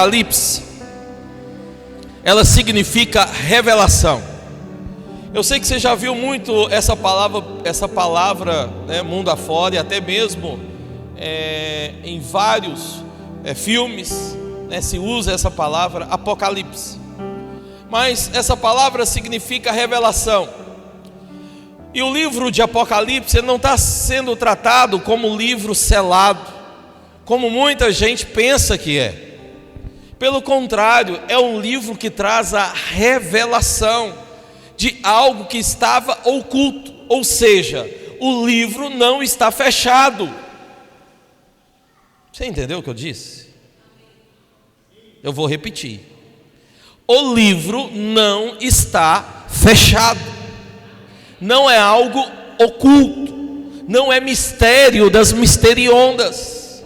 Apocalipse, ela significa revelação. Eu sei que você já viu muito essa palavra, né, mundo afora, e até mesmo em vários filmes, né, se usa essa palavra Apocalipse. Mas essa palavra significa revelação. E o livro de Apocalipse ele não está sendo tratado como livro selado, como muita gente pensa que é. Pelo contrário, é um livro que traz a revelação de algo que estava oculto. Ou seja, o livro não está fechado. Você entendeu o que eu disse? Eu vou repetir. O livro não está fechado. Não é algo oculto. Não é mistério das misteriondas.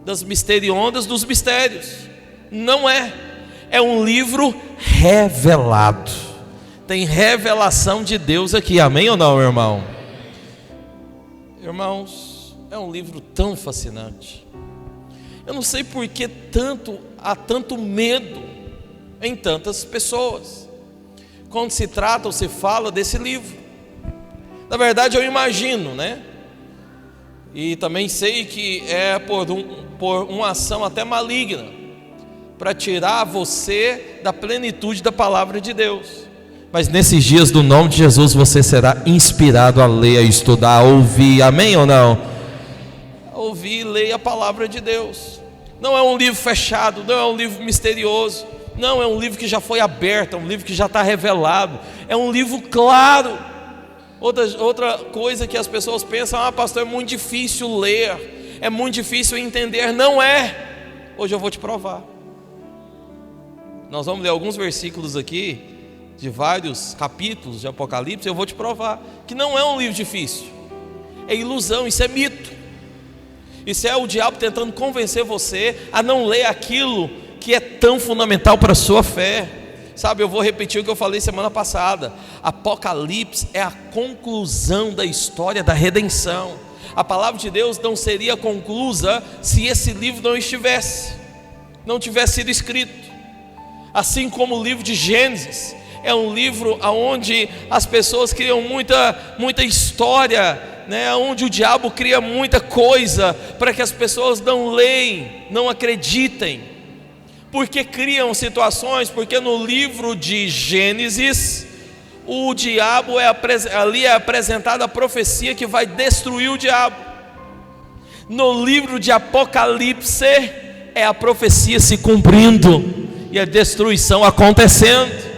Das misteriondas dos mistérios. Não é. É um livro revelado. Tem revelação de Deus aqui. Amém ou não, irmão? Irmãos, é um livro tão fascinante. Eu não sei por que há tanto medo em tantas pessoas quando se trata ou se fala desse livro. Na verdade eu imagino, né? E também sei que é por uma ação até maligna, para tirar você da plenitude da palavra de Deus. Mas nesses dias, do nome de Jesus, você será inspirado a ler, a estudar, a ouvir. Amém ou não? A ouvir e ler a palavra de Deus. Não é um livro fechado, não é um livro misterioso, não é um livro que já foi aberto, é um livro que já está revelado, é um livro claro. Outra coisa que as pessoas pensam: ah, pastor, é muito difícil ler, é muito difícil entender. Não é. Hoje eu vou te provar. Nós vamos ler alguns versículos aqui, de vários capítulos de Apocalipse. Eu vou te provar que não é um livro difícil. É ilusão, isso é mito. Isso é o diabo tentando convencer você a não ler aquilo que é tão fundamental para a sua fé. Sabe, eu vou repetir o que eu falei semana passada. Apocalipse é a conclusão da história da redenção. A palavra de Deus não seria conclusa se esse livro não tivesse sido escrito. Assim como o livro de Gênesis é um livro onde as pessoas criam muita história, né? Onde o diabo cria muita coisa para que as pessoas não leem, não acreditem. Porque criam situações, porque no livro de Gênesis o diabo ali é apresentada a profecia que vai destruir o diabo. No livro de Apocalipse é a profecia se cumprindo e a destruição acontecendo.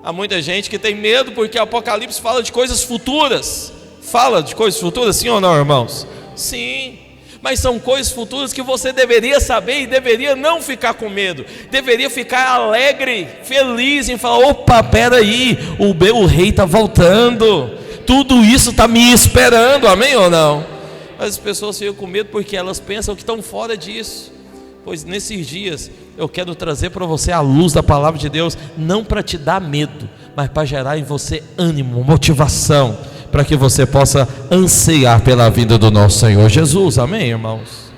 Há muita gente que tem medo porque Apocalipse fala de coisas futuras. Fala de coisas futuras, sim ou não, irmãos? Sim, mas são coisas futuras que você deveria saber e deveria não ficar com medo. Deveria ficar alegre, feliz em falar: opa, peraí, o rei está voltando. Tudo isso está me esperando, amém ou não? Mas as pessoas ficam com medo porque elas pensam que estão fora disso. Pois nesses dias eu quero trazer para você a luz da palavra de Deus, não para te dar medo, mas para gerar em você ânimo, motivação, para que você possa ansiar pela vinda do nosso Senhor Jesus. Amém, irmãos?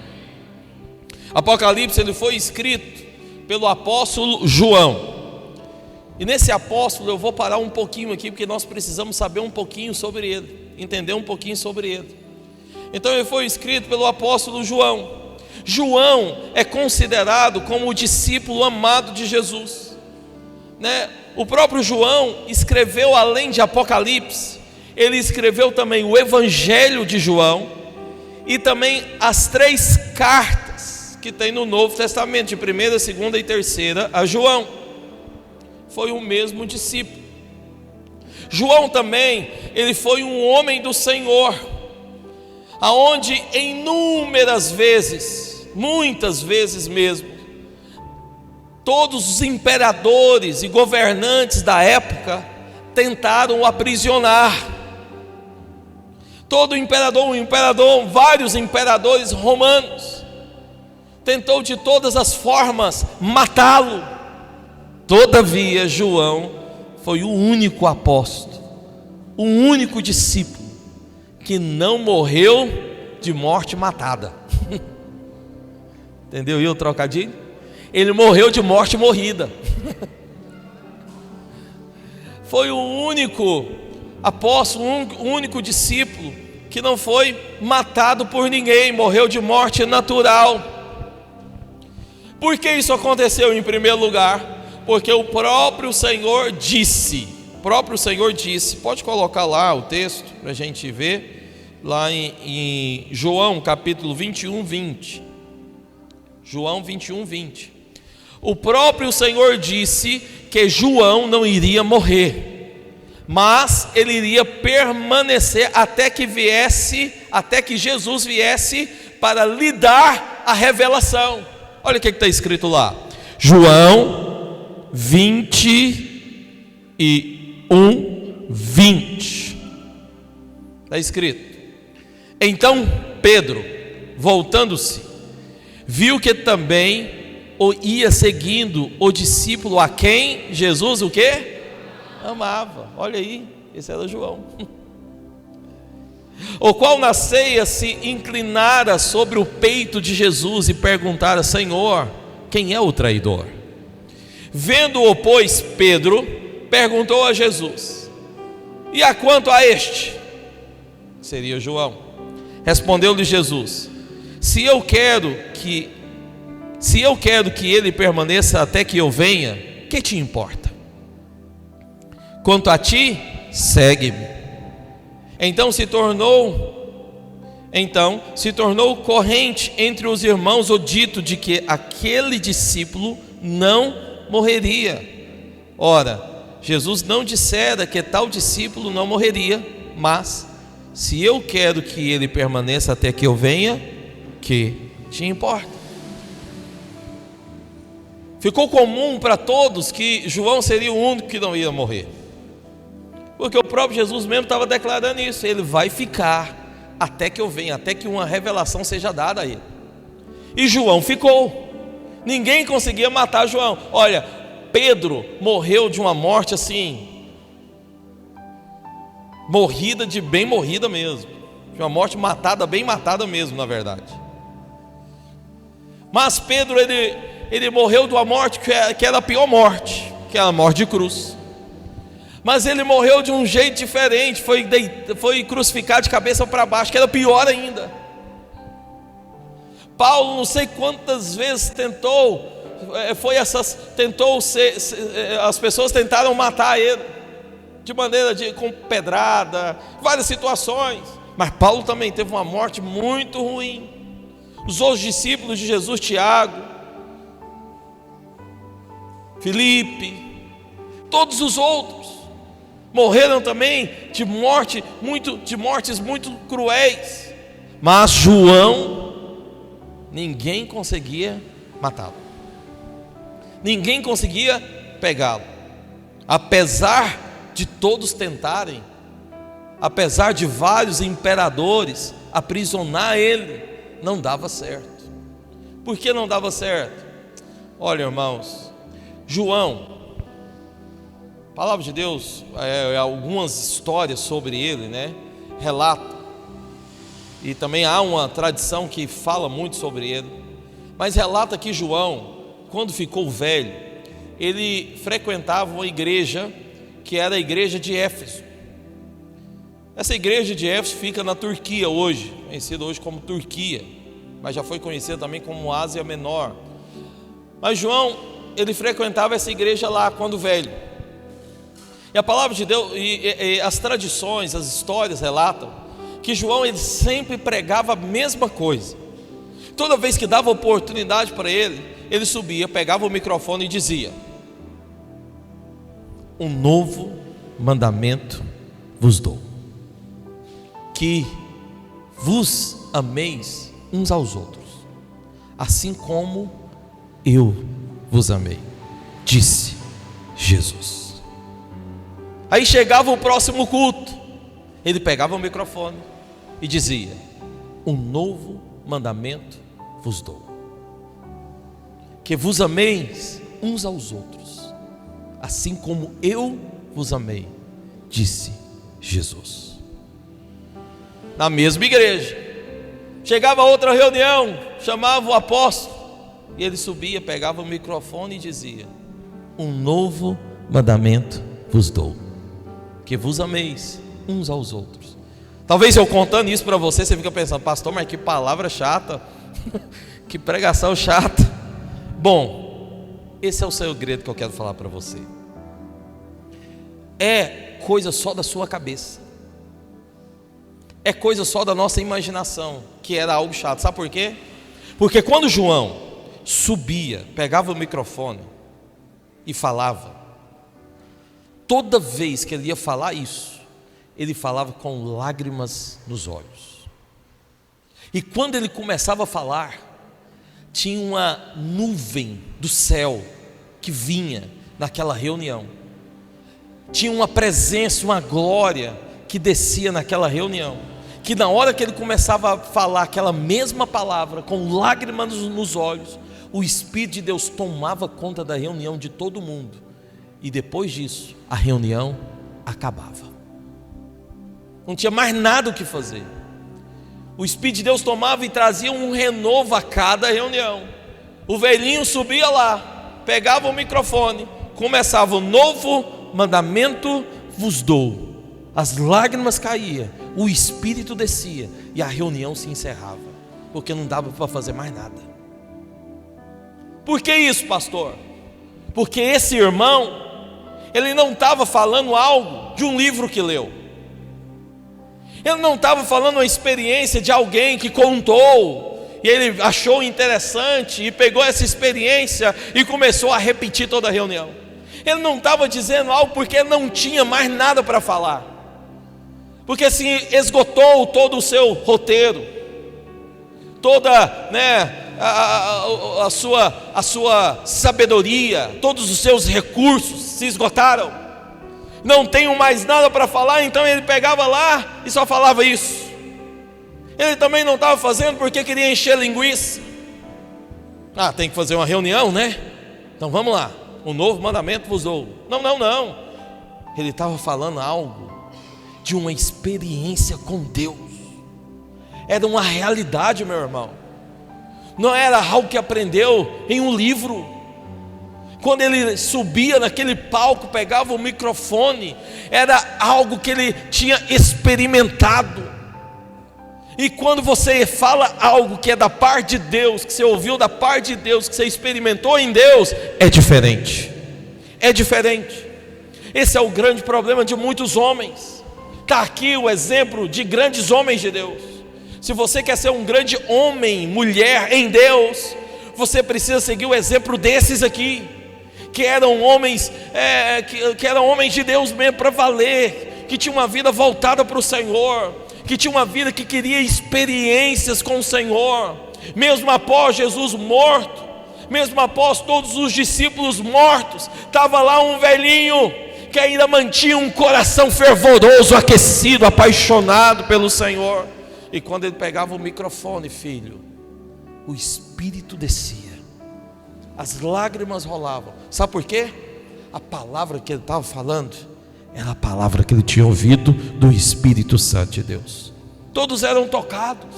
Apocalipse ele foi escrito pelo apóstolo João. E nesse apóstolo eu vou parar um pouquinho aqui, porque nós precisamos saber um pouquinho sobre ele, entender um pouquinho sobre ele. Então ele foi escrito pelo apóstolo João. João é considerado como o discípulo amado de Jesus, né? O próprio João escreveu, além de Apocalipse, ele escreveu também o Evangelho de João e também as 3 cartas que tem no Novo Testamento, de 1ª, 2ª e 3ª a João. Foi o mesmo discípulo. João também, ele foi um homem do Senhor, aonde inúmeras vezes, muitas vezes mesmo, todos os imperadores e governantes da época tentaram o aprisionar. Vários imperadores romanos tentou de todas as formas matá-lo. Todavia João foi o único apóstolo, o único discípulo que não morreu de morte matada. Entendeu? E o trocadilho? Ele morreu de morte morrida. Foi o único apóstolo, o único discípulo que não foi matado por ninguém, morreu de morte natural. Por que isso aconteceu em primeiro lugar? Porque o próprio Senhor disse, pode colocar lá o texto para a gente ver, lá em João capítulo 21, 20. João 21, 20. O próprio Senhor disse que João não iria morrer, mas ele iria permanecer até que Jesus viesse para lhe dar a revelação. Olha o que está escrito lá, João 21, 20. Está escrito: então Pedro, voltando-se, viu que também ia seguindo o discípulo a quem Jesus o quê? Amava. Olha aí, esse era João. O qual na ceia se inclinara sobre o peito de Jesus e perguntara: Senhor, quem é o traidor? Vendo-o, pois, Pedro perguntou a Jesus: e a quanto a este? Seria João. Respondeu-lhe Jesus: se eu quero que ele permaneça até que eu venha, que te importa? Quanto a ti, segue-me. Então se tornou corrente entre os irmãos o dito de que aquele discípulo não morreria. Ora, Jesus não dissera que tal discípulo não morreria, mas se eu quero que ele permaneça até que eu venha, que te importa? Ficou comum para todos que João seria o único que não ia morrer, porque o próprio Jesus mesmo estava declarando isso: ele vai ficar até que eu venha, até que uma revelação seja dada a ele. E João ficou, ninguém conseguia matar João. Olha, Pedro morreu de uma morte assim, morrida de bem morrida mesmo, de uma morte matada, bem matada mesmo, na verdade. Mas Pedro, ele morreu de uma morte que era a pior morte, que era a morte de cruz. Mas ele morreu de um jeito diferente, foi crucificado de cabeça para baixo, que era pior ainda. Paulo, não sei quantas vezes as pessoas tentaram matar ele, de maneira com pedrada, várias situações. Mas Paulo também teve uma morte muito ruim. Os outros discípulos de Jesus, Tiago, Filipe, todos os outros morreram também de mortes muito cruéis. Mas João, ninguém conseguia matá-lo, ninguém conseguia pegá-lo, apesar de todos tentarem, apesar de vários imperadores aprisionar ele, não dava certo. Por que não dava certo? Olha, irmãos, João, a palavra de Deus, algumas histórias sobre ele, né, relata, e também há uma tradição que fala muito sobre ele, mas relata que João, quando ficou velho, ele frequentava uma igreja que era a igreja de Éfeso. Essa igreja de Éfeso fica na Turquia hoje, conhecida hoje como Turquia, mas já foi conhecida também como Ásia Menor. Mas João, ele frequentava essa igreja lá quando velho. E a palavra de Deus, e as tradições, as histórias relatam que João, ele sempre pregava a mesma coisa. Toda vez que dava oportunidade para ele, ele subia, pegava o microfone e dizia: um novo mandamento vos dou, que vos ameis uns aos outros, assim como eu vos amei, disse Jesus. Aí chegava o próximo culto, ele pegava o microfone e dizia: um novo mandamento vos dou, que vos ameis uns aos outros, assim como eu vos amei, disse Jesus. Na mesma igreja, chegava outra reunião, chamava o apóstolo, E ele subia, pegava o microfone e dizia: um novo mandamento vos dou, que vos ameis uns aos outros. Talvez eu contando isso para você, você fica pensando: pastor, mas que palavra chata, que pregação chata. Bom, esse é o segredo que eu quero falar para você. É coisa só da sua cabeça, é coisa só da nossa imaginação, que era algo chato. Sabe por quê? Porque quando João subia, pegava o microfone e falava, toda vez que ele ia falar isso, ele falava com lágrimas nos olhos. E quando ele começava a falar, tinha uma nuvem do céu que vinha naquela reunião. Tinha uma presença, uma glória que descia naquela reunião, que na hora que ele começava a falar aquela mesma palavra, com lágrimas nos olhos, o Espírito de Deus tomava conta da reunião de todo mundo. E depois disso, a reunião acabava. Não tinha mais nada o que fazer. O Espírito de Deus tomava e trazia um renovo a cada reunião. O velhinho subia lá, pegava o microfone, começava: o novo mandamento vos dou. As lágrimas caíam, o Espírito descia e a reunião se encerrava, porque não dava para fazer mais nada. Por que isso, pastor? Porque esse irmão, ele não estava falando algo de um livro que leu. Ele não estava falando uma experiência de alguém que contou e ele achou interessante e pegou essa experiência e começou a repetir toda a reunião. Ele não estava dizendo algo porque ele não tinha mais nada para falar, porque se esgotou todo o seu roteiro, toda, a sua sabedoria, todos os seus recursos se esgotaram. Não tenho mais nada para falar, então ele pegava lá e só falava isso. Ele também não estava fazendo porque queria encher linguiça. Tem que fazer uma reunião, né? Então vamos lá, o novo mandamento vos dou. Não. Ele estava falando algo de uma experiência com Deus. Era uma realidade, meu irmão. Não era algo que aprendeu em um livro. Quando ele subia naquele palco, pegava o microfone, era algo que ele tinha experimentado. E quando você fala algo que é da parte de Deus, que você ouviu da parte de Deus, que você experimentou em Deus, é diferente. É diferente. Esse é o grande problema de muitos homens. Está aqui o exemplo de grandes homens de Deus. Se você quer ser um grande homem, mulher em Deus, você precisa seguir o exemplo desses aqui, que eram homens, que eram homens de Deus mesmo para valer, que tinham uma vida voltada para o Senhor, que tinham uma vida que queria experiências com o Senhor, mesmo após Jesus morto, mesmo após todos os discípulos mortos, estava lá um velhinho que ainda mantinha um coração fervoroso, aquecido, apaixonado pelo Senhor. E quando ele pegava o microfone, filho, o Espírito descia, as lágrimas rolavam. Sabe por quê? A palavra que ele estava falando era a palavra que ele tinha ouvido do Espírito Santo de Deus. Todos eram tocados,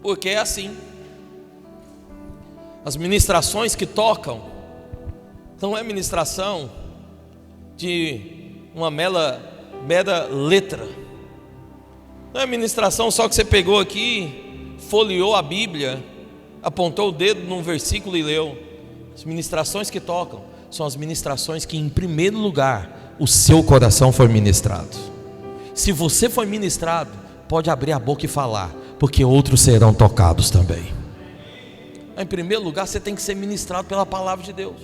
porque é assim. As ministrações que tocam não é ministração de uma mera letra. Não é ministração só que você pegou aqui, folheou a Bíblia, apontou o dedo num versículo e leu. As ministrações que tocam são as ministrações que, em primeiro lugar, o seu coração foi ministrado. Se você foi ministrado, pode abrir a boca e falar, porque outros serão tocados também. Em primeiro lugar, você tem que ser ministrado pela palavra de Deus.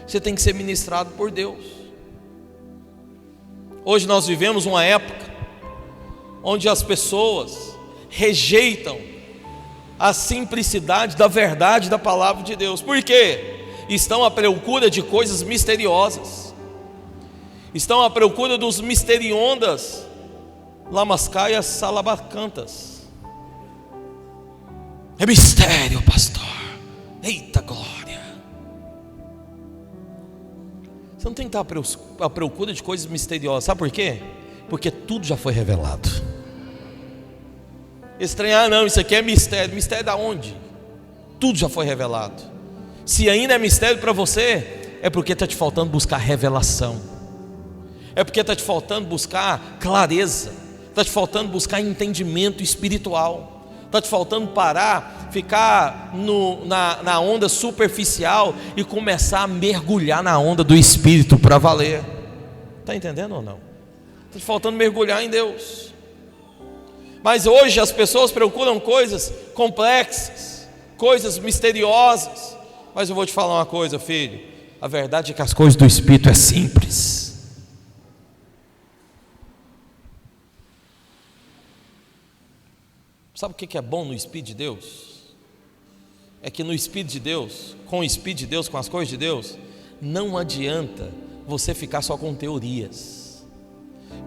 Você tem que ser ministrado por Deus. Hoje nós vivemos uma época onde as pessoas rejeitam a simplicidade da verdade da palavra de Deus. Por quê? Estão à procura de coisas misteriosas, estão à procura dos misteriondas, lamascaias salabacantas. É mistério, pastor. Eita glória. Você não tem que estar à procura de coisas misteriosas. Sabe por quê? Porque tudo já foi revelado. Estranhar, não, isso aqui é mistério. Mistério da onde? tudo já foi revelado. Se ainda é mistério para você, é porque está te faltando buscar revelação, é porque está te faltando buscar clareza, está te faltando buscar entendimento espiritual, está te faltando parar, ficar na onda superficial e começar a mergulhar na onda do Espírito para valer. Está entendendo ou não? Está te faltando mergulhar em Deus. Mas hoje as pessoas procuram coisas complexas, coisas misteriosas. Mas eu vou te falar uma coisa, filho, a verdade é que as coisas do Espírito é simples. Sabe o que é bom no Espírito de Deus? É que no Espírito de Deus, com o Espírito de Deus, com as coisas de Deus, não adianta você ficar só com teorias.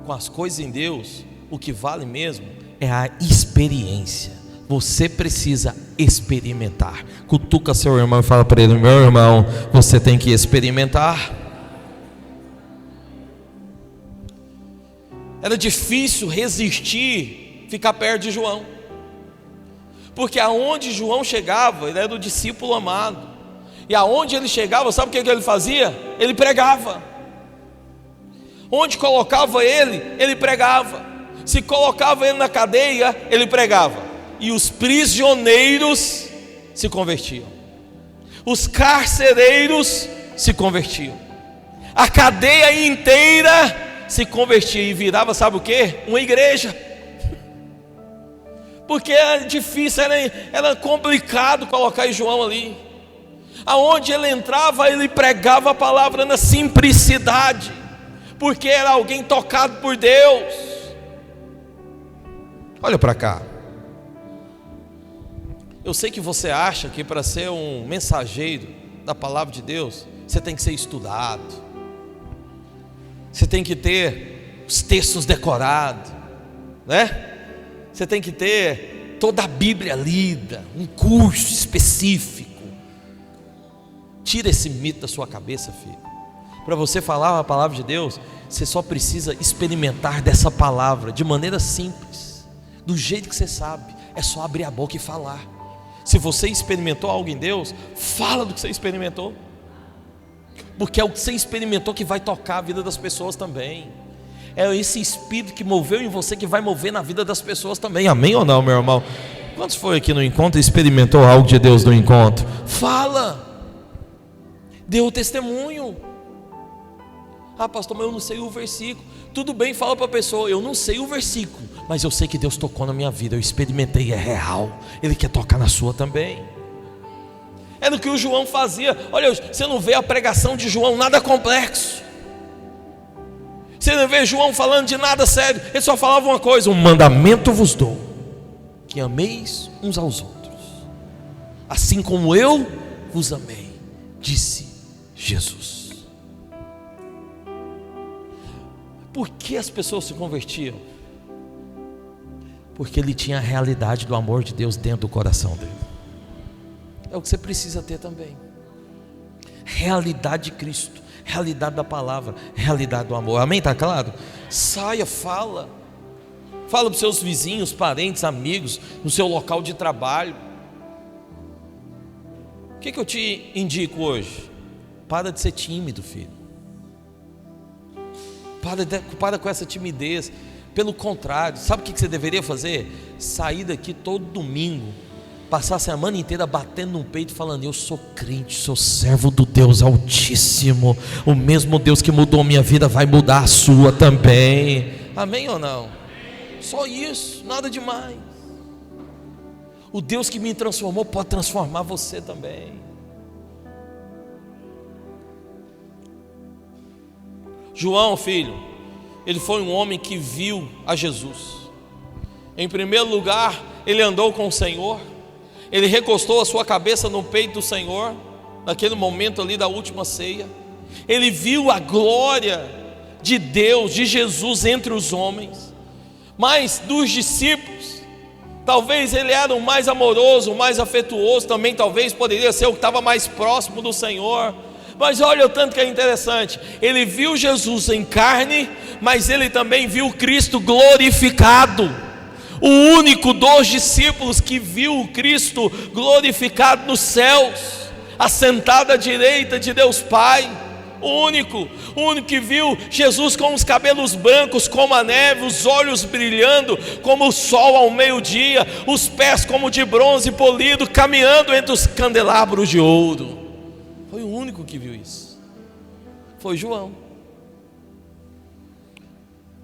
Com as coisas em Deus, o que vale mesmo é a experiência. Você precisa experimentar. Cutuca seu irmão e fala para ele: meu irmão, você tem que experimentar. Era difícil resistir, ficar perto de João, porque aonde João chegava, ele era o discípulo amado, e aonde ele chegava, sabe o que ele fazia? Ele pregava. Onde colocava ele pregava. Se colocava ele na cadeia, ele pregava, e os prisioneiros se convertiam, os carcereiros se convertiam, a cadeia inteira se convertia e virava, sabe o que? Uma igreja. Porque era difícil, era complicado colocar João ali. Aonde ele entrava, ele pregava a palavra na simplicidade, porque era alguém tocado por Deus. Olha para cá. Eu sei que você acha que para ser um mensageiro da palavra de Deus, você tem que ser estudado, você tem que ter os textos decorados, né? Você tem que ter toda a Bíblia lida, um curso específico. Tira esse mito da sua cabeça, filho. Para você falar a palavra de Deus, você só precisa experimentar dessa palavra de maneira simples, do jeito que você sabe. É só abrir a boca e falar. Se você experimentou algo em Deus, fala do que você experimentou, porque é o que você experimentou que vai tocar a vida das pessoas também. É esse Espírito que moveu em você que vai mover na vida das pessoas também. Amém ou não, meu irmão? Quantos foi aqui no encontro e experimentou algo de Deus no encontro? Fala, dê o testemunho. Ah, pastor, mas eu não sei o versículo. Tudo bem, fala para a pessoa: eu não sei o versículo, mas eu sei que Deus tocou na minha vida, eu experimentei, é real. Ele quer tocar na sua também. Era o que o João fazia. Olha, você não vê a pregação de João nada complexo. Você não vê João falando de nada sério. Ele só falava uma coisa: um mandamento vos dou, que ameis uns aos outros, assim como eu vos amei, disse Jesus. Por que as pessoas se convertiam? Porque ele tinha a realidade do amor de Deus dentro do coração dele. É o que você precisa ter também. Realidade de Cristo, realidade da palavra, realidade do amor. Amém? Está claro? Saia, fala para os seus vizinhos, parentes, amigos, no seu local de trabalho. O que eu te indico hoje? Para de ser tímido, filho. Para com essa timidez. Pelo contrário, sabe o que você deveria fazer? Sair daqui todo domingo, passar a semana inteira batendo no peito, falando: eu sou crente, sou servo do Deus Altíssimo. O mesmo Deus que mudou minha vida vai mudar a sua também. Amém ou não? Só isso, nada demais. O Deus que me transformou pode transformar você também. João, filho, ele foi um homem que viu a Jesus. Em primeiro lugar, ele andou com o Senhor. Ele recostou a sua cabeça no peito do Senhor, naquele momento ali da última ceia. Ele viu a glória de Deus, de Jesus entre os homens. Mas dos discípulos, talvez ele era o mais amoroso, o mais afetuoso, também talvez poderia ser o que estava mais próximo do Senhor. Mas olha o tanto que é interessante, ele viu Jesus em carne, mas ele também viu Cristo glorificado. o único dos discípulos que viu o Cristo glorificado nos céus, assentado à direita de Deus Pai, o único que viu Jesus com os cabelos brancos como a neve, os olhos brilhando como o sol ao meio-dia, os pés como de bronze polido, caminhando entre os candelabros de ouro. Foi o único que viu isso, foi João.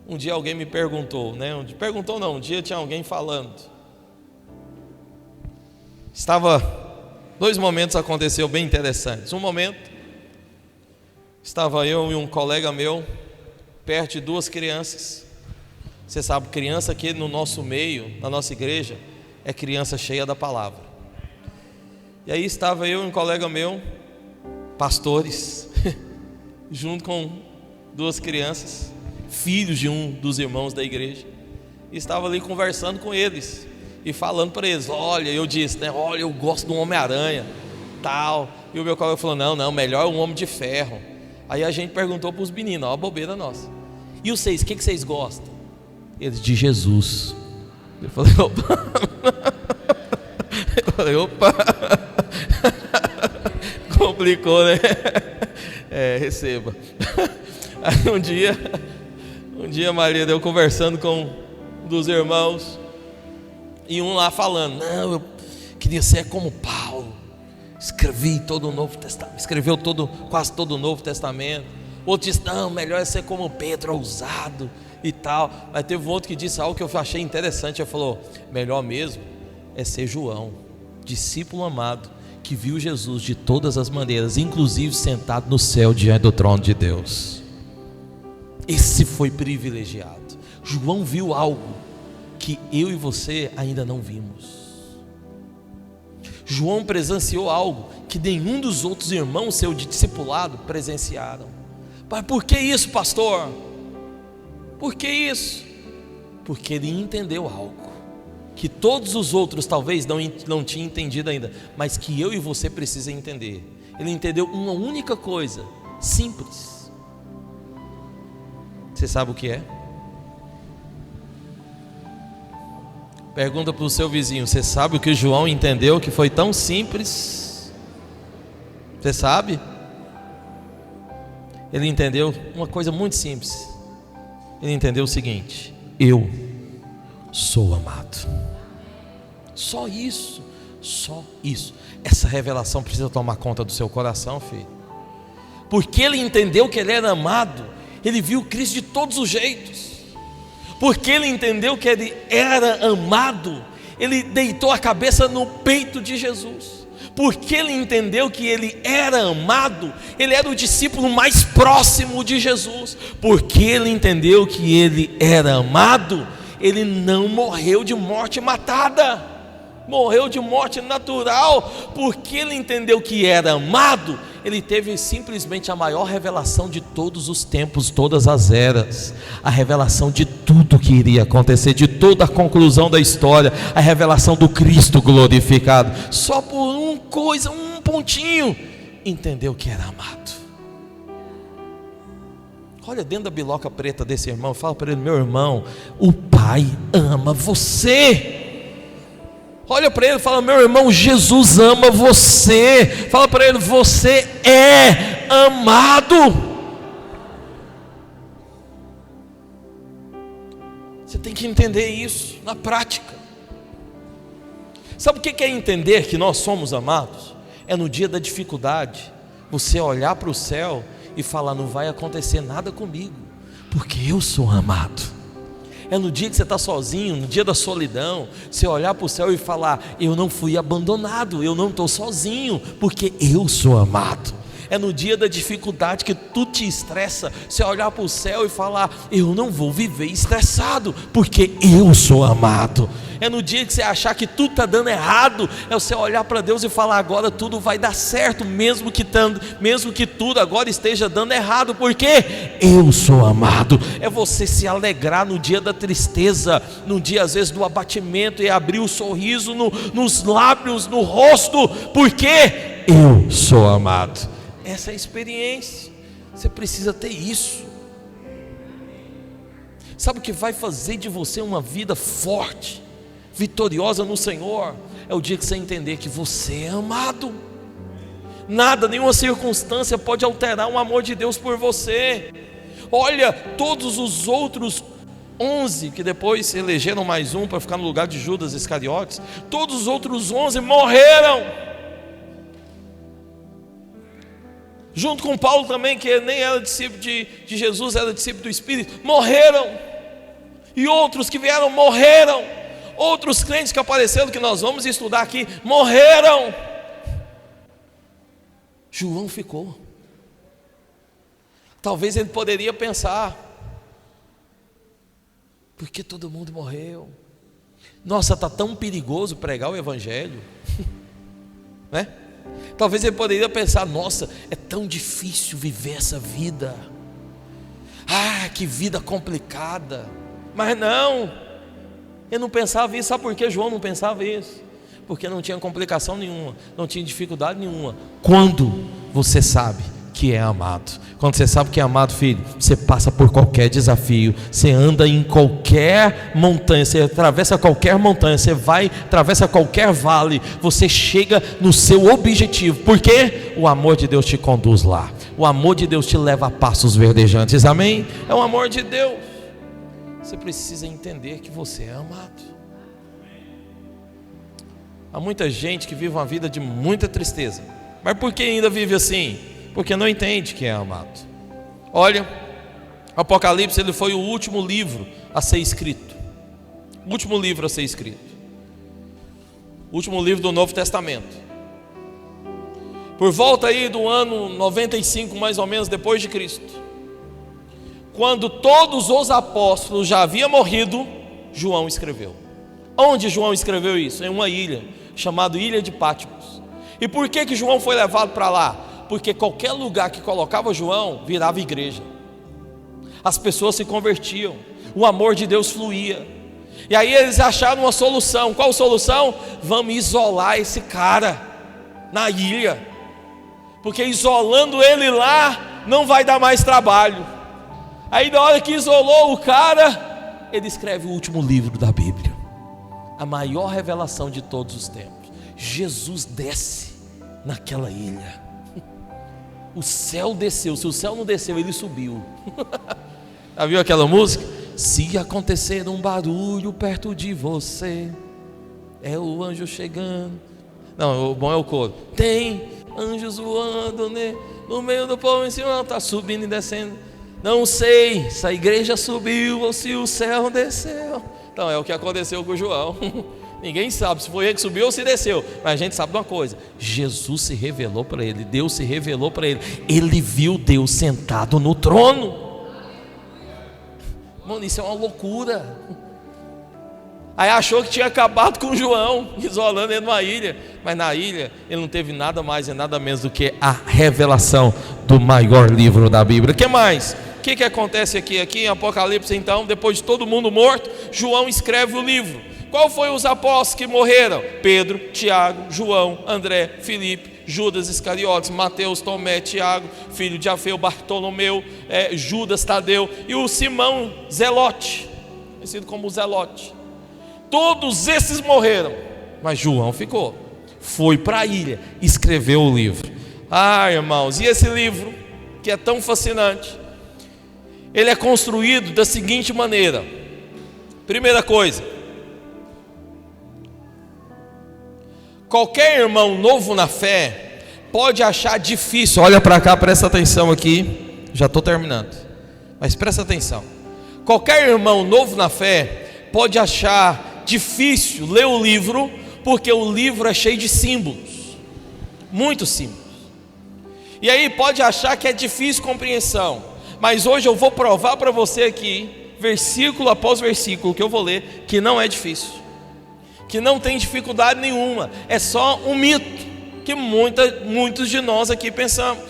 Um dia alguém me perguntou, um dia tinha alguém falando. Dois momentos aconteceu bem interessantes. Um momento, estava eu e um colega meu perto de duas crianças. Você sabe, criança aqui no nosso meio, na nossa igreja, é criança cheia da palavra. E aí estava eu e um colega meu, pastores, junto com duas crianças, filhos de um dos irmãos da igreja, e estava ali conversando com eles e falando para eles: olha, eu disse, olha, eu gosto do Homem-Aranha, tal. E o meu colega falou: não, melhor um Homem de Ferro. Aí a gente perguntou para os meninos, ó, a bobeira nossa: e vocês, o que vocês gostam? Eles: de Jesus. Eu falei: opa, complicou, né? Receba. Aí um dia Maria deu conversando com um dos irmãos, e um lá falando: não, eu queria ser como Paulo, escreveu quase todo o Novo Testamento. Outro disse: não, melhor é ser como Pedro, ousado e tal. Mas teve outro que disse algo que eu achei interessante. Ele falou: melhor mesmo é ser João, discípulo amado, que viu Jesus de todas as maneiras, inclusive sentado no céu diante do trono de Deus. Esse foi privilegiado. João viu algo que eu e você ainda não vimos. João presenciou algo que nenhum dos outros irmãos seus de discipulado presenciaram. Mas por que isso, pastor? Por que isso? Porque ele entendeu algo que todos os outros talvez não tinham entendido ainda, mas que eu e você precisam entender. Ele entendeu uma única coisa, simples. Você sabe o que é? Pergunta para o seu vizinho: você sabe o que João entendeu que foi tão simples? Você sabe? Ele entendeu uma coisa muito simples. Ele entendeu o seguinte: eu sou amado. Só isso, só isso. Essa revelação precisa tomar conta do seu coração, filho. Porque ele entendeu que ele era amado, ele viu Cristo de todos os jeitos. Porque ele entendeu que ele era amado, ele deitou a cabeça no peito de Jesus. Porque ele entendeu que ele era amado, ele era o discípulo mais próximo de Jesus. Porque ele entendeu que ele era amado, ele não morreu de morte matada, morreu de morte natural. Porque ele entendeu que era amado, ele teve simplesmente a maior revelação de todos os tempos, todas as eras, a revelação de tudo que iria acontecer, de toda a conclusão da história, a revelação do Cristo glorificado. Só por um pontinho, entendeu que era amado. Olha dentro da biloca preta desse irmão, fala para ele: meu irmão, o Pai ama você. Olha para ele e fala: meu irmão, Jesus ama você. Fala para ele: você é amado. Você tem que entender isso na prática. Sabe o que é entender que nós somos amados? É no dia da dificuldade, você olhar para o céu e falar: não vai acontecer nada comigo, porque eu sou amado. É no dia que você está sozinho, no dia da solidão, você olhar para o céu e falar: eu não fui abandonado, eu não estou sozinho, porque eu sou amado. É no dia da dificuldade que tudo te estressa, você olhar para o céu e falar: eu não vou viver estressado, porque eu sou amado. É no dia que você achar que tudo está dando errado, é você olhar para Deus e falar: agora tudo vai dar certo, mesmo que tudo agora esteja dando errado, porque eu sou amado. É você se alegrar no dia da tristeza, no dia às vezes do abatimento, e abrir o sorriso nos lábios, no rosto, porque eu sou amado. Essa é a experiência, você precisa ter isso. Sabe o que vai fazer de você uma vida forte, vitoriosa no Senhor? É o dia que você entender que você é amado. Nada, nenhuma circunstância pode alterar o amor de Deus por você. Olha, todos os outros 11, que depois elegeram mais um para ficar no lugar de Judas Iscariotes, todos os outros 11 morreram, junto com Paulo também, que nem era discípulo de Jesus, era discípulo do Espírito, morreram, e outros que vieram morreram, outros crentes que apareceram, que nós vamos estudar aqui, morreram. João ficou. Talvez ele poderia pensar: por que todo mundo morreu? Nossa, está tão perigoso pregar o Evangelho, né? Talvez ele poderia pensar: nossa, é tão difícil viver essa vida, que vida complicada. Mas não, ele não pensava isso. Sabe por que João não pensava isso? Porque não tinha complicação nenhuma, não tinha dificuldade nenhuma. Quando você sabe que é amado, quando você sabe que é amado, filho, você passa por qualquer desafio, você anda em qualquer montanha, você atravessa qualquer montanha, você atravessa qualquer vale, você chega no seu objetivo, porque o amor de Deus te conduz lá, o amor de Deus te leva a passos verdejantes, amém? É o amor de Deus. Você precisa entender que você é amado. Há muita gente que vive uma vida de muita tristeza, mas por que ainda vive assim? Porque não entende que é amado. Olha, Apocalipse, ele foi o último livro a ser escrito, o último livro a ser escrito, o último livro do Novo Testamento. Por volta aí do ano 95, mais ou menos, depois de Cristo, quando todos os apóstolos já haviam morrido, João escreveu. Onde João escreveu isso? Em uma ilha chamada Ilha de Patmos. E por que João foi levado para lá? Porque qualquer lugar que colocava João virava igreja, as pessoas se convertiam, o amor de Deus fluía. E aí eles acharam uma solução. Qual solução? Vamos isolar esse cara na ilha, porque isolando ele lá não vai dar mais trabalho. Aí na hora que isolou o cara, ele escreve o último livro da Bíblia, a maior revelação de todos os tempos. Jesus desce naquela ilha. O céu desceu. Se o céu não desceu, ele subiu. Já viu aquela música? Se acontecer um barulho perto de você, é o anjo chegando. Não, o bom é o coro. Tem anjos voando no meio do povo em cima, está subindo e descendo. Não sei se a igreja subiu ou se o céu desceu. Então é o que aconteceu com João. Ninguém sabe se foi ele que subiu ou se desceu, mas a gente sabe de uma coisa: Jesus se revelou para ele, Deus se revelou para ele. Ele viu Deus sentado no trono. Mano, isso é uma loucura. Aí achou que tinha acabado com João, isolando ele numa ilha. Mas na ilha ele não teve nada mais e nada menos do que a revelação do maior livro da Bíblia. O que mais? O que acontece aqui em Apocalipse? Então, depois de todo mundo morto, João escreve o livro. Qual foi os apóstolos que morreram? Pedro, Tiago, João, André, Filipe, Judas Iscariotes, Mateus, Tomé, Tiago, filho de Alfeu, Bartolomeu, Judas Tadeu e o Simão Zelote, conhecido como Zelote. Todos esses morreram, mas João ficou, foi para a ilha, escreveu o livro. Irmãos, e esse livro, que é tão fascinante, ele é construído da seguinte maneira. Primeira coisa, qualquer irmão novo na fé pode achar difícil. Olha para cá, presta atenção aqui. Já estou terminando, mas presta atenção. Qualquer irmão novo na fé pode achar difícil ler o livro, porque o livro é cheio de símbolos, muitos símbolos. E aí pode achar que é difícil compreensão. Mas hoje eu vou provar para você aqui, versículo após versículo, que eu vou ler, que não é difícil, que não tem dificuldade nenhuma. É só um mito que muitos de nós aqui pensamos.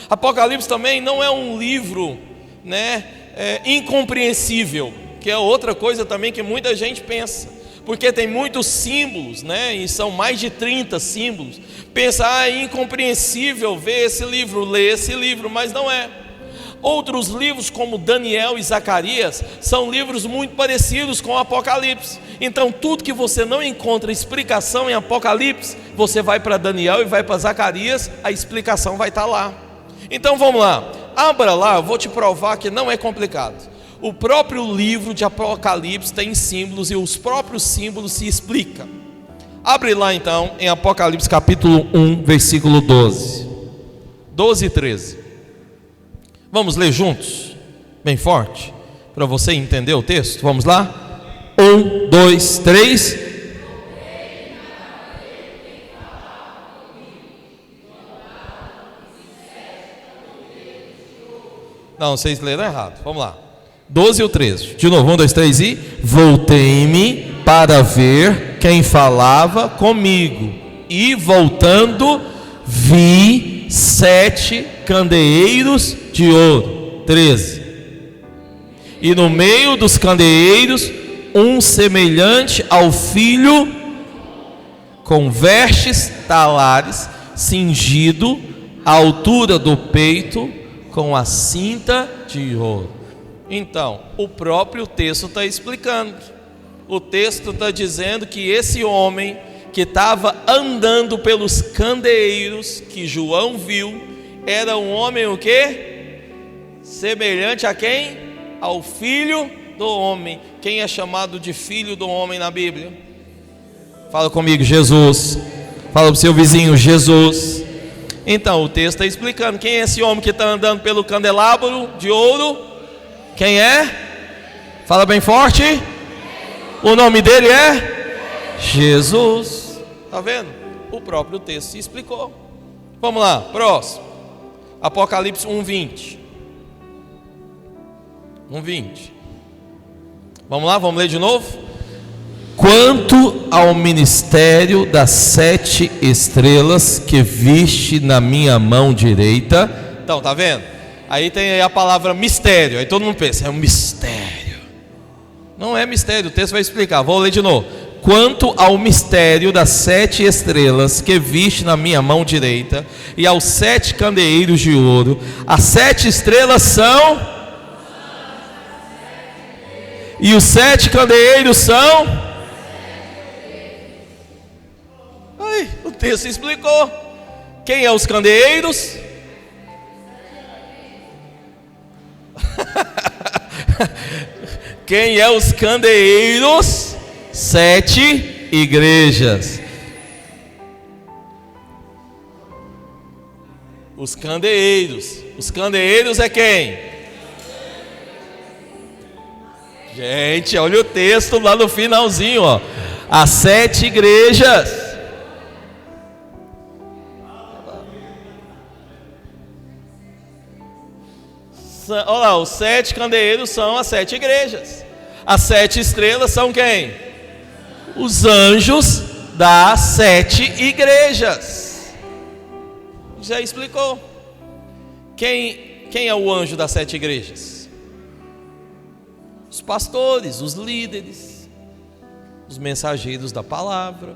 Apocalipse também não é um livro, incompreensível, que é outra coisa também que muita gente pensa, porque tem muitos símbolos, e são mais de 30 símbolos. Pensa, é incompreensível ver esse livro, ler esse livro, mas não é. Outros livros, como Daniel e Zacarias, são livros muito parecidos com o Apocalipse. Então, tudo que você não encontra explicação em Apocalipse, você vai para Daniel e vai para Zacarias, a explicação vai estar lá. Então, vamos lá. Abra lá, eu vou te provar que não é complicado. O próprio livro de Apocalipse tem símbolos e os próprios símbolos se explicam. Abre lá então em Apocalipse capítulo 1, versículo 12. 12 e 13. Vamos ler juntos? Bem forte, para você entender o texto. Vamos lá? 1, 2, 3. Não, vocês leram errado. Vamos lá. 12 ou 13. De novo, 1, 2, 3 e... Voltei-me para ver quem falava comigo. E voltando, vi 7 candeeiros de ouro. 13. E no meio dos candeeiros, um semelhante ao filho, com vestes talares, cingido à altura do peito, com a cinta de ouro. Então, o próprio texto está explicando. O texto está dizendo que esse homem que estava andando pelos candeeiros, que João viu, era um homem o quê? Semelhante a quem? Ao filho do homem. Quem é chamado de filho do homem na Bíblia? Fala comigo, Jesus. Fala para o seu vizinho, Jesus. Então, o texto está explicando. Quem é esse homem que está andando pelo candelabro de ouro? Quem é? Fala bem forte. O nome dele é Jesus. Está vendo? O próprio texto se explicou. Vamos lá, próximo. Apocalipse 1:20. 1:20. Vamos lá, vamos ler de novo. Quanto ao ministério das 7 estrelas que viste na minha mão direita. Então, tá vendo? Aí tem aí a palavra mistério. Aí todo mundo pensa, é um mistério. Não é mistério, o texto vai explicar. Vou ler de novo. Quanto ao mistério das 7 estrelas que viste na minha mão direita, e aos 7 candeeiros de ouro, as 7 estrelas são, e os 7 candeeiros são. Aí, o texto explicou. Quem é os candeeiros? Quem é os candeeiros? 7 igrejas. Os candeeiros. Os candeeiros é quem? Gente, olha o texto lá no finalzinho, ó. As 7 igrejas. Olha lá, os 7 candeeiros são as 7 igrejas. As 7 estrelas são quem? Os anjos das 7 igrejas. Já explicou. Quem é o anjo das 7 igrejas? Os pastores, os líderes, os mensageiros da palavra.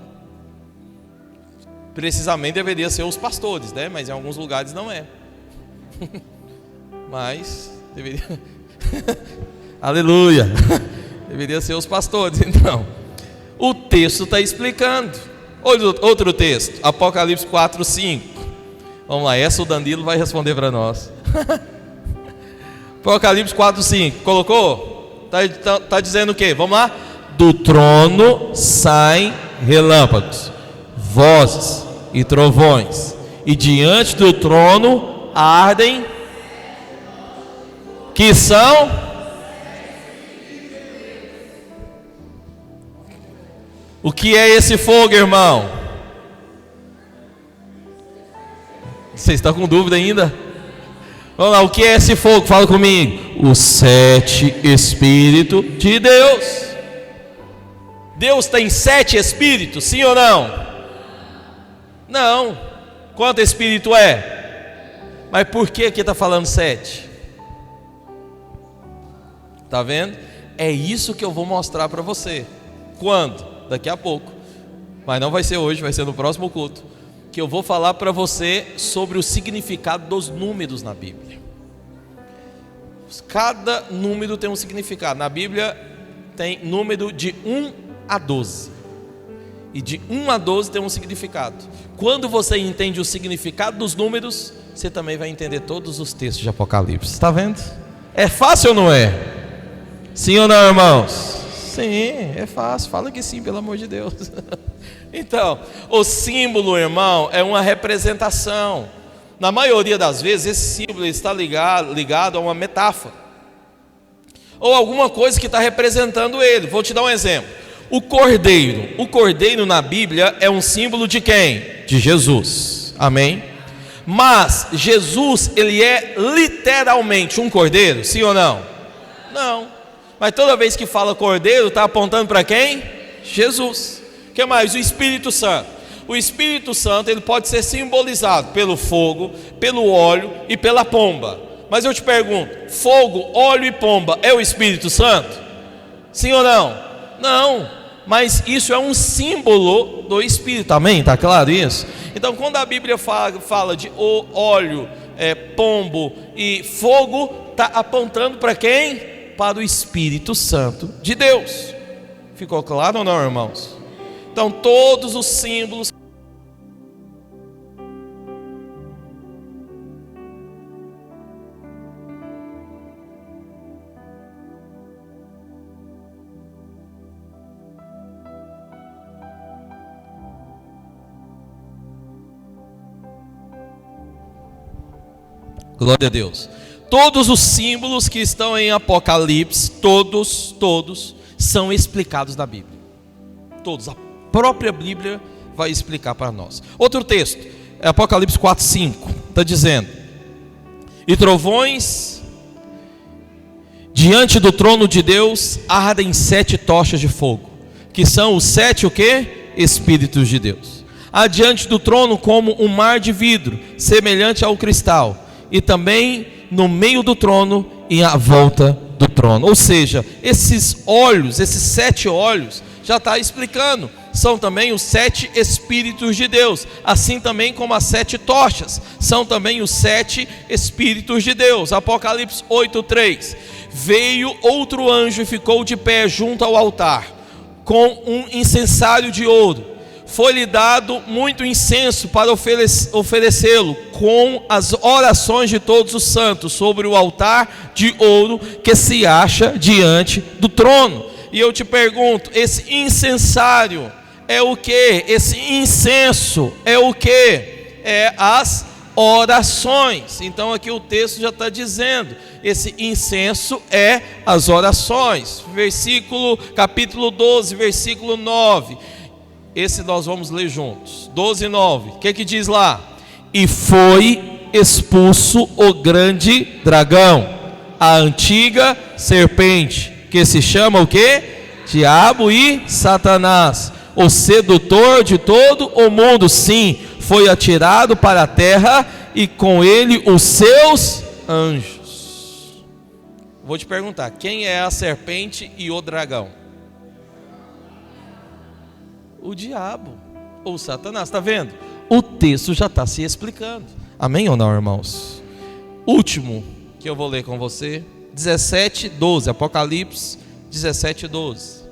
Precisamente deveria ser os pastores, né? Mas em alguns lugares não é. Mas deveria. Aleluia. Deveria ser os pastores, então. O texto está explicando. Outro texto, Apocalipse 4:5. Vamos lá, essa o Danilo vai responder para nós. Apocalipse 4:5. Colocou? Tá dizendo o quê? Vamos lá. Do trono saem relâmpagos, vozes e trovões, e diante do trono ardem, que são o que é esse fogo, irmão? Você está com dúvida ainda? Vamos lá, o que é esse fogo? Fala comigo. Os 7 Espíritos de Deus. Deus tem 7 Espíritos, sim ou não? Não. Quanto Espírito é? Mas por que aqui está falando 7? Está vendo? É isso que eu vou mostrar para você. Quando? Daqui a pouco. Mas não vai ser hoje, vai ser no próximo culto. Que eu vou falar para você sobre o significado dos números na Bíblia. Cada número tem um significado. Na Bíblia tem número de 1 a 12. E de 1 a 12 tem um significado. Quando você entende o significado dos números, você também vai entender todos os textos de Apocalipse. Está vendo? É fácil ou não é? Sim ou não, irmãos? Sim, é fácil. Fala que sim, pelo amor de Deus. Então, o símbolo, irmão, é uma representação. Na maioria das vezes, esse símbolo está ligado a uma metáfora, ou alguma coisa que está representando ele. Vou te dar um exemplo. O cordeiro na Bíblia é um símbolo de quem? De Jesus. Amém? Mas Jesus, ele é literalmente um cordeiro? Sim ou não? Não. Mas toda vez que fala cordeiro, está apontando para quem? Jesus. O que mais? O Espírito Santo. O Espírito Santo, ele pode ser simbolizado pelo fogo, pelo óleo e pela pomba. Mas eu te pergunto, fogo, óleo e pomba é o Espírito Santo? Sim ou não? Não, mas isso é um símbolo do Espírito, amém? Está claro isso? Então quando a Bíblia fala de óleo, pombo e fogo, está apontando para quem? Para o Espírito Santo de Deus. Ficou claro ou não, irmãos? Então todos os símbolos glória a Deus. Todos os símbolos que estão em Apocalipse, todos são explicados na Bíblia. Todos, a própria Bíblia vai explicar para nós. Outro texto, é Apocalipse 4:5, está dizendo: e trovões diante do trono de Deus ardem 7 tochas de fogo, que são os 7 o quê? Espíritos de Deus. Adiante do trono como um mar de vidro, semelhante ao cristal, e também no meio do trono e à volta do trono. Ou seja, esses olhos, esses 7 olhos, já está explicando, são também os 7 Espíritos de Deus, assim também como as 7 tochas, são também os 7 Espíritos de Deus. Apocalipse 8:3, veio outro anjo e ficou de pé junto ao altar, com um incensário de ouro. Foi-lhe dado muito incenso para oferecê-lo com as orações de todos os santos sobre o altar de ouro que se acha diante do trono. E eu te pergunto, esse incensário é o que? Esse incenso é o que? É as orações. Então aqui o texto já está dizendo, esse incenso é as orações. Capítulo 12, versículo 9. Esse nós vamos ler juntos. 12:9. O que diz lá? E foi expulso o grande dragão, a antiga serpente, que se chama o quê? Diabo e Satanás, o sedutor de todo o mundo. Sim, foi atirado para a terra, e com ele os seus anjos. Vou te perguntar, quem é a serpente e o dragão? O diabo ou Satanás, está vendo? O texto já está se explicando, amém ou não, irmãos? Último que eu vou ler com você, 17:12, Apocalipse 17:12.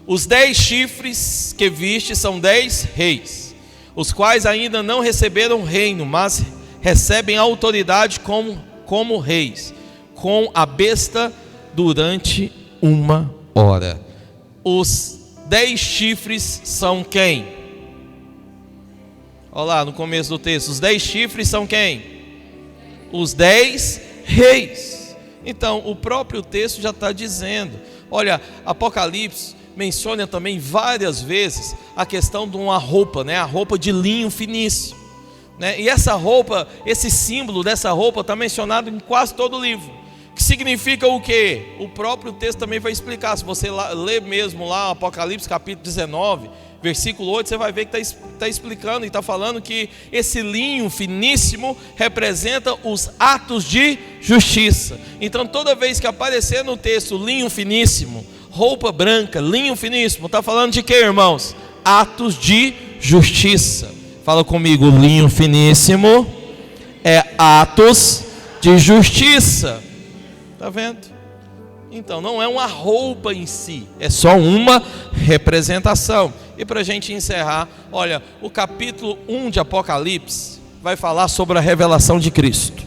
Os 10 chifres que viste são 10 reis, os quais ainda não receberam reino, mas recebem autoridade como reis, com a besta durante 1 hora. Os 10 chifres são quem? Olha lá no começo do texto, os 10 chifres são quem? Os 10 reis. Então o próprio texto já está dizendo. Olha, Apocalipse menciona também várias vezes a questão de uma roupa, né? A roupa de linho finíssimo, né? E essa roupa, esse símbolo dessa roupa está mencionado em quase todo o livro. Que significa o quê? O próprio texto também vai explicar. Se você ler mesmo lá Apocalipse capítulo 19, versículo 8, você vai ver que está explicando e está falando que esse linho finíssimo representa os atos de justiça. Então toda vez que aparecer no texto linho finíssimo, roupa branca, linho finíssimo, está falando de quê, irmãos? Atos de justiça. Fala comigo, linho finíssimo é atos de justiça. Está vendo? Então, não é uma roupa em si, é só uma representação. E para a gente encerrar, olha, o capítulo 1 de Apocalipse vai falar sobre a revelação de Cristo.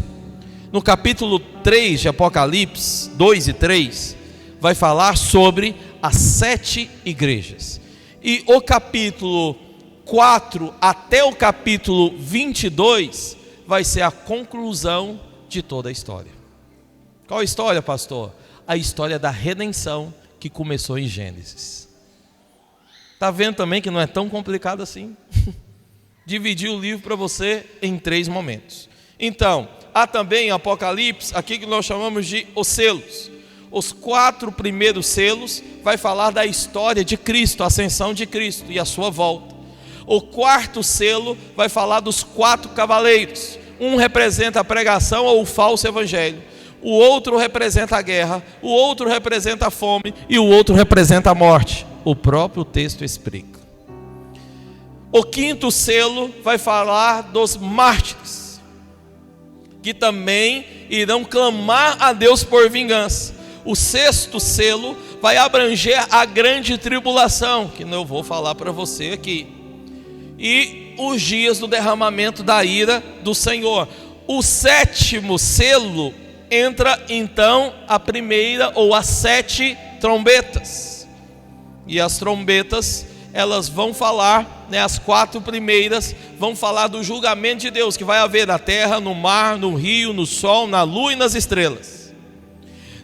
No capítulo 3 de Apocalipse, 2 e 3, vai falar sobre as 7 igrejas. E o capítulo 4 até o capítulo 22 vai ser a conclusão de toda a história. Qual a história, pastor? A história da redenção que começou em Gênesis. Está vendo também que não é tão complicado assim? Dividi o livro para você em 3 momentos. Então, há também em Apocalipse, aqui que nós chamamos de os selos. Os 4 primeiros selos vai falar da história de Cristo, a ascensão de Cristo e a sua volta. O 4º selo vai falar dos 4 cavaleiros. Um representa a pregação ou o falso evangelho. O outro representa a guerra, o outro representa a fome e o outro representa a morte. O próprio texto explica. O 5º selo vai falar dos mártires, que também irão clamar a Deus por vingança. O 6º selo vai abranger a grande tribulação, que eu vou falar para você aqui. E os dias do derramamento da ira do Senhor. O 7º selo entra então a primeira ou as 7 trombetas. E as trombetas, elas vão falar, as 4 primeiras vão falar do julgamento de Deus que vai haver na terra, no mar, no rio, no sol, na lua e nas estrelas.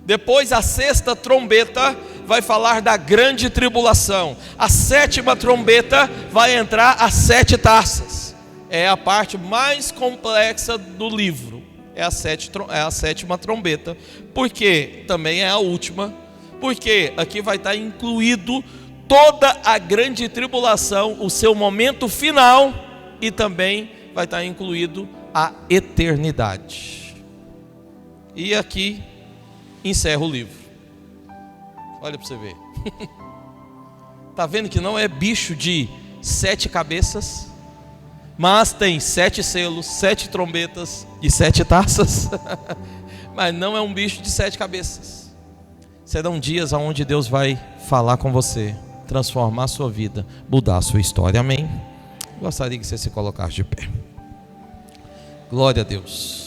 Depois a 6ª trombeta vai falar da grande tribulação. A 7ª trombeta vai entrar as 7 taças. É a parte mais complexa do livro. É a 7ª trombeta, porque também é a última, porque aqui vai estar incluído toda a grande tribulação, o seu momento final, e também vai estar incluído a eternidade. E aqui encerra o livro. Olha para você ver. Está vendo que não é bicho de 7 cabeças? Mas tem 7 selos, 7 trombetas e 7 taças. Mas não é um bicho de 7 cabeças. Serão dias onde Deus vai falar com você, transformar a sua vida, mudar a sua história. Amém? Gostaria que você se colocasse de pé. Glória a Deus.